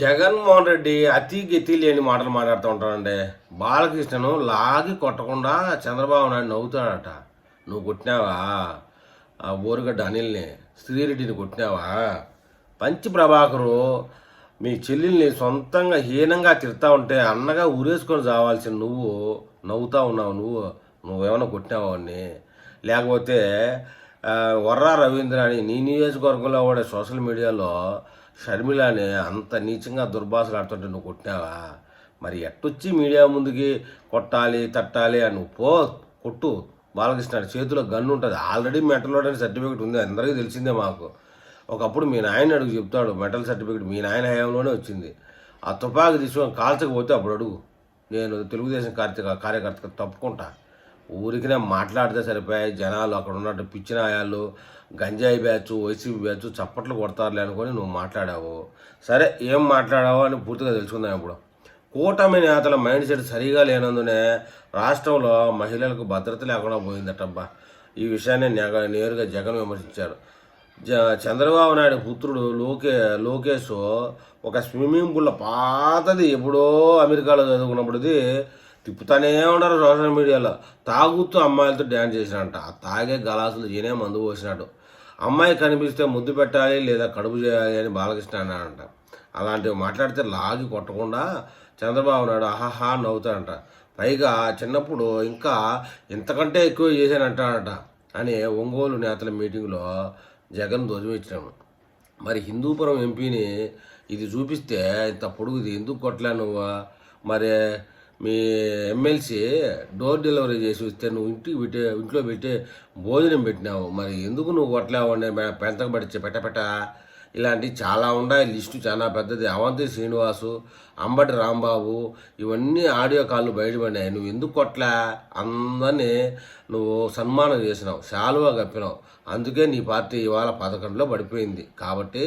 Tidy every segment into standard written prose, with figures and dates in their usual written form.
జగన్మోహన్ రెడ్డి అతి గతి లేని మాటలు మాట్లాడుతూ ఉంటాడండి. బాలకృష్ణను లాగి కొట్టకుండా చంద్రబాబు నాయుడు నవ్వుతాడట. నువ్వు కొట్టినావా ఆ బోరుగడ్డ అనిల్ని, శ్రీరెడ్డిని కొట్టినావా? పంచి ప్రభాకరు మీ చెల్లెల్ని సొంతంగా హీనంగా తిడతా ఉంటే అన్నగా ఊరేసుకొని చావాల్సిన నువ్వు నవ్వుతా ఉన్నావు. నువ్వేమైనా కొట్టినావా అని? లేకపోతే వర్రా రవీంద్ర అని నీ నియోజకవర్గంలో కూడా సోషల్ మీడియాలో షర్మిలాని అంత నీచంగా దుర్భాషలు ఆడుతుంటే నువ్వు కొట్టినావా? మరి ఎట్టొచ్చి మీడియా ముందుకి కొట్టాలి తట్టాలి అని నువ్వు కొట్టు. బాలకృష్ణ చేతిలో గన్ను ఉంటుంది, ఆల్రెడీ మెటల్ అని సర్టిఫికేట్ ఉంది, అందరికీ తెలిసిందే. మాకు ఒకప్పుడు మీ నాయన అడుగు చెప్తాడు, మెటల్ సర్టిఫికేట్ మీ నాయన హయాంలోనే వచ్చింది. ఆ తుపాకి తీసుకొని కాల్చకపోతే అప్పుడు అడుగు, నేను తెలుగుదేశం కార్యకర్త తప్పుకుంటా. ఊరికినే మాట్లాడితే సరిపోయాయి. జనాలు అక్కడ ఉన్నట్టు పిచ్చినాయాళ్ళు, గంజాయి బ్యాచ్, వైసీపీ బ్యాచ్ చప్పట్లు కొడతారులే అనుకొని నువ్వు మాట్లాడావు. సరే, ఏం మాట్లాడావో అని పూర్తిగా తెలుసుకుందాం. ఇప్పుడు కూటమి నేతల మైండ్ సెట్ సరిగా లేనందునే రాష్ట్రంలో మహిళలకు భద్రత లేకుండా పోయిందటబ్బా. ఈ విషయాన్ని నేరుగా జగన్ విమర్శించారు. చంద్రబాబు నాయుడు పుత్రుడు లోకేష్ ఒక స్విమ్మింగ్ పూల్ పాతది, ఎప్పుడో అమెరికాలో చదువుకున్నప్పుడుది తిప్పుతానే ఉన్నారు సోషల్ మీడియాలో. తాగుతూ అమ్మాయిలతో డ్యాన్స్ చేసినట్ట. ఆ తాగే గలాసులు ఈయనే మందు పోసినట్టు. అమ్మాయి కనిపిస్తే ముద్దు పెట్టాలి లేదా కడుపు చేయాలి అని బాలకృష్ణ అన్నాడంట. అలాంటివి మాట్లాడితే లాగి కొట్టకుండా చంద్రబాబు నాయుడు ఆహాహా నవ్వుతాడంట. పైగా చిన్నప్పుడు ఇంకా ఇంతకంటే ఎక్కువ చేశానంటాడట అని ఒంగోలు నేతల మీటింగ్లో జగన్ ధ్వజమిచ్చినాము. మరి హిందూపురం ఎంపీని ఇది చూపిస్తే ఇంత పొడుగుది ఎందుకు కొట్టలే నువ్వు? మరి మీ ఎమ్మెల్సీ డోర్ డెలివరీ చేసి వస్తే నువ్వు ఇంట్లో పెట్టి భోజనం పెట్టినావు. మరి ఎందుకు నువ్వు కొట్టలేవు అని పెంచకబడిచ్చే పెట్ట ఇలాంటివి చాలా ఉన్నాయి. లిస్టు చాలా పెద్దది. అవంతి శ్రీనివాసు, అంబటి రాంబాబు, ఇవన్నీ ఆడియో కాళ్ళు బయటపడినాయి. నువ్వు ఎందుకు కొట్టలే? అందరినీ నువ్వు సన్మానం చేసినావు, శాలువా కప్పినావు. అందుకే నీ పార్టీ ఇవాళ 11లో పడిపోయింది. కాబట్టి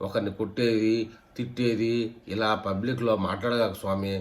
ఒకరిని కొట్టేది తిట్టేది ఇలా పబ్లిక్లో మాట్లాడగాక స్వామి.